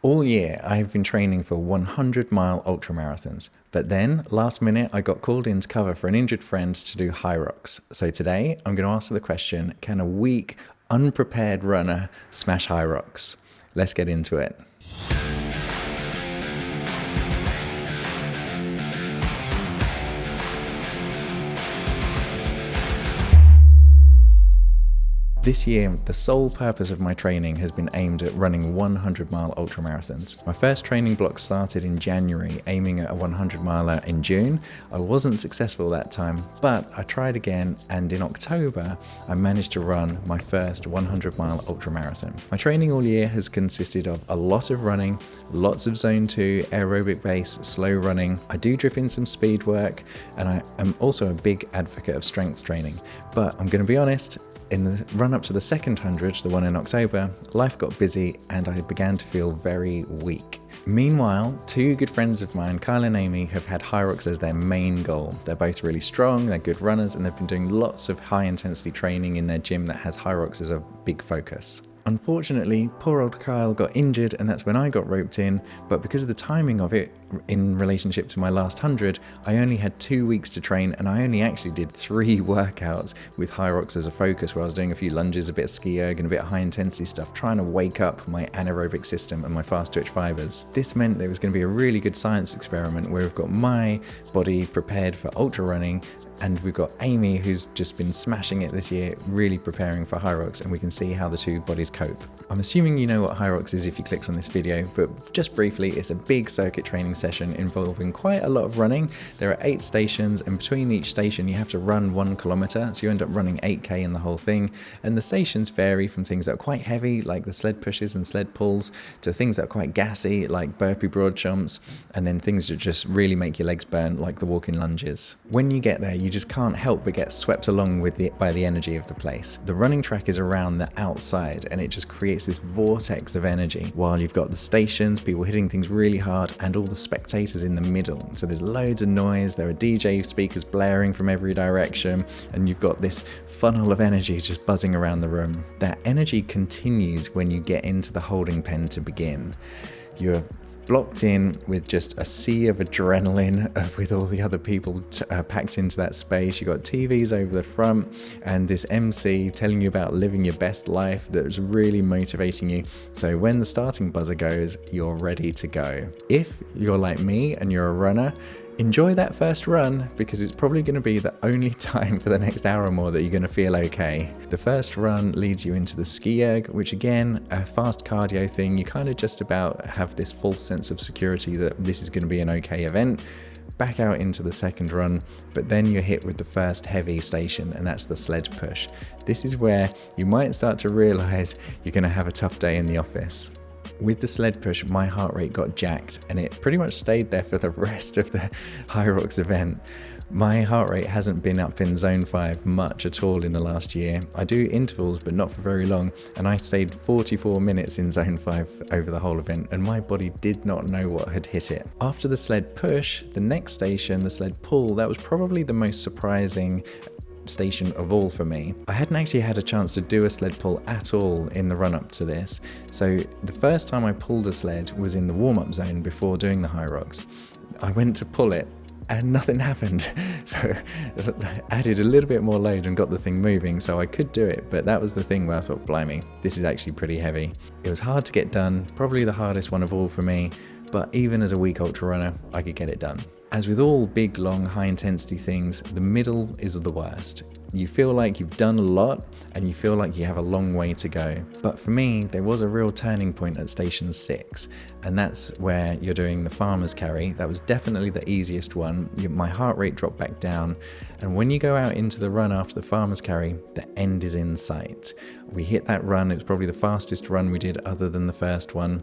All year, I have been training for 100-mile ultramarathons, but then last minute I got called in to cover for an injured friend to do Hyrox. So today I'm going to answer the question, can a weak, unprepared runner smash Hyrox? Let's get into it. This year, the sole purpose of my training has been aimed at running 100-mile ultramarathons. My first training block started in January, aiming at a 100-miler in June. I wasn't successful that time, but I tried again, and in October, I managed to run my first 100-mile ultramarathon. My training all year has consisted of a lot of running, lots of zone 2, aerobic base, slow running. I do drip in some speed work, and I am also a big advocate of strength training. But I'm going to be honest, in the run up to the second 100, the one in October, life got busy and I began to feel very weak. Meanwhile, two good friends of mine, Kyle and Amy, have had Hyrox as their main goal. They're both really strong, they're good runners, and they've been doing lots of high intensity training in their gym that has Hyrox as a big focus. Unfortunately, poor old Kyle got injured and that's when I got roped in, but because of the timing of it in relationship to my last 100, I only had 2 weeks to train and I only actually did 3 workouts with Hyrox as a focus, where I was doing a few lunges, a bit of ski erg and a bit of high intensity stuff, trying to wake up my anaerobic system and my fast twitch fibers. This meant there was going to be a really good science experiment where we've got my body prepared for ultra running, and we've got Amy, who's just been smashing it this year, really preparing for Hyrox, and we can see how the two bodies cope. I'm assuming you know what Hyrox is if you clicked on this video, but just briefly, it's a big circuit training session involving quite a lot of running. There are 8 stations, and between each station you have to run 1 kilometer, so you end up running 8k in the whole thing. And the stations vary from things that are quite heavy, like the sled pushes and sled pulls, to things that are quite gassy, like burpee broad jumps, and then things that just really make your legs burn, like the walking lunges. When you get there, you just can't help but get swept along by the energy of the place. The running track is around the outside and it just creates this vortex of energy, while you've got the stations, people hitting things really hard, and all the spectators in the middle. So there's loads of noise, there are DJ speakers blaring from every direction, and you've got this funnel of energy just buzzing around the room. That energy continues when you get into the holding pen to begin. You're blocked in with just a sea of adrenaline with all the other people packed into that space. You've got TVs over the front and this MC telling you about living your best life that's really motivating you. So when the starting buzzer goes, you're ready to go. If you're like me and you're a runner, enjoy that first run, because it's probably going to be the only time for the next hour or more that you're going to feel okay. The first run leads you into the ski erg, which again, a fast cardio thing. You kind of just about have this false sense of security that this is going to be an okay event. Back out into the second run, but then you're hit with the first heavy station, and that's the sled push. This is where you might start to realize you're going to have a tough day in the office. With the sled push, my heart rate got jacked and it pretty much stayed there for the rest of the Hyrox event. My heart rate hasn't been up in zone 5 much at all in the last year. I do intervals, but not for very long, and I stayed 44 minutes in zone 5 over the whole event, and my body did not know what had hit it. After the sled push, the next station, the sled pull, that was probably the most surprising station of all for me. I hadn't actually had a chance to do a sled pull at all in the run up to this. So the first time I pulled a sled was in the warm-up zone before doing the Hyrox. I went to pull it and nothing happened. So I added a little bit more load and got the thing moving so I could do it, but that was the thing where I thought, blimey, this is actually pretty heavy. It was hard to get done, probably the hardest one of all for me, but even as a weak ultra runner, I could get it done. As with all big, long, high-intensity things, the middle is the worst. You feel like you've done a lot and you feel like you have a long way to go. But for me, there was a real turning point at station 6, and that's where you're doing the farmer's carry. That was definitely the easiest one. My heart rate dropped back down, and when you go out into the run after the farmer's carry, the end is in sight. We hit that run, it was probably the fastest run we did other than the first one.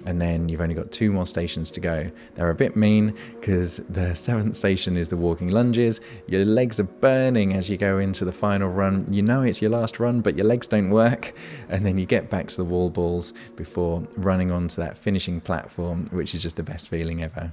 And then you've only got 2 more stations to go. They're a bit mean because the 7th station is the walking lunges. Your legs are burning as you go into the final run. You know it's your last run, but your legs don't work. And then you get back to the wall balls before running onto that finishing platform, which is just the best feeling ever.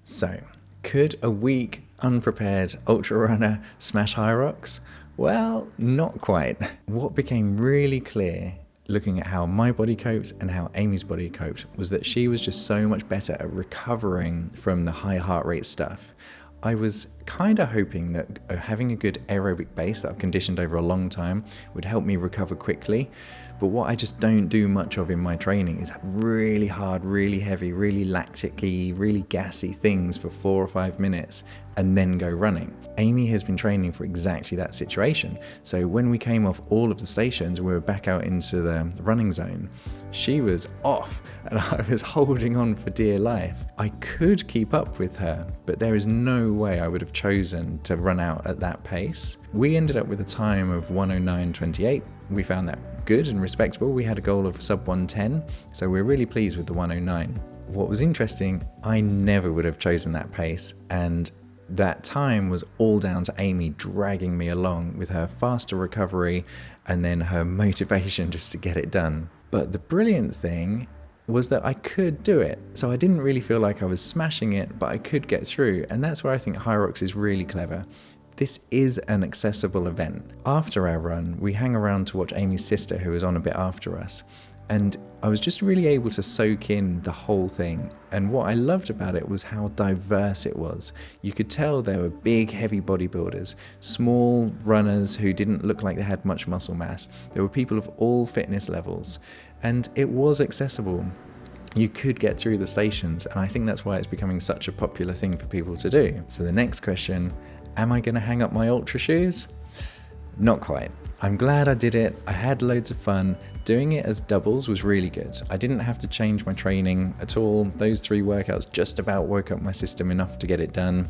So, could a weak, unprepared ultra runner smash Hyrox? Well, not quite. What became really clear looking at how my body coped and how Amy's body coped, was that she was just so much better at recovering from the high heart rate stuff. I was kind of hoping that having a good aerobic base that I've conditioned over a long time would help me recover quickly. But what I just don't do much of in my training is really hard, really heavy, really lactic-y, really gassy things for 4 or 5 minutes and then go running. Amy has been training for exactly that situation. So when we came off all of the stations, we were back out into the running zone, she was off and I was holding on for dear life. I could keep up with her, but there is no way I would have chosen to run out at that pace. We ended up with a time of 109.28. We found that good and respectable. We had a goal of sub 110, so we're really pleased with the 109. What was interesting, I never would have chosen that pace, and that time was all down to Amy dragging me along with her faster recovery and then her motivation just to get it done. But the brilliant thing was that I could do it. So I didn't really feel like I was smashing it, but I could get through. And that's where I think Hyrox is really clever. This is an accessible event. After our run, we hang around to watch Amy's sister, who was on a bit after us. And I was just really able to soak in the whole thing. And what I loved about it was how diverse it was. You could tell there were big, heavy bodybuilders, small runners who didn't look like they had much muscle mass. There were people of all fitness levels. And it was accessible. You could get through the stations. And I think that's why it's becoming such a popular thing for people to do. So the next question, am I going to hang up my ultra shoes? Not quite. I'm glad I did it. I had loads of fun. Doing it as doubles was really good. I didn't have to change my training at all. Those 3 workouts just about woke up my system enough to get it done.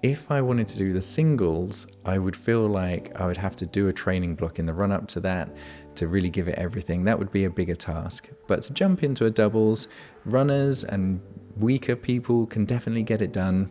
If I wanted to do the singles, I would feel like I would have to do a training block in the run up to that to really give it everything. That would be a bigger task. But to jump into a doubles, runners and weaker people can definitely get it done.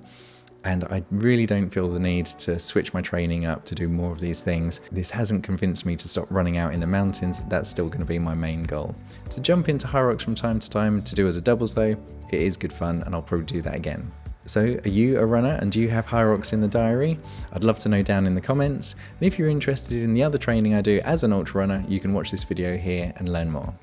And I really don't feel the need to switch my training up to do more of these things. This hasn't convinced me to stop running out in the mountains. That's still going to be my main goal. To jump into Hyrox from time to time to do as a doubles though, it is good fun and I'll probably do that again. So are you a runner and do you have Hyrox in the diary? I'd love to know down in the comments. And if you're interested in the other training I do as an ultra runner, you can watch this video here and learn more.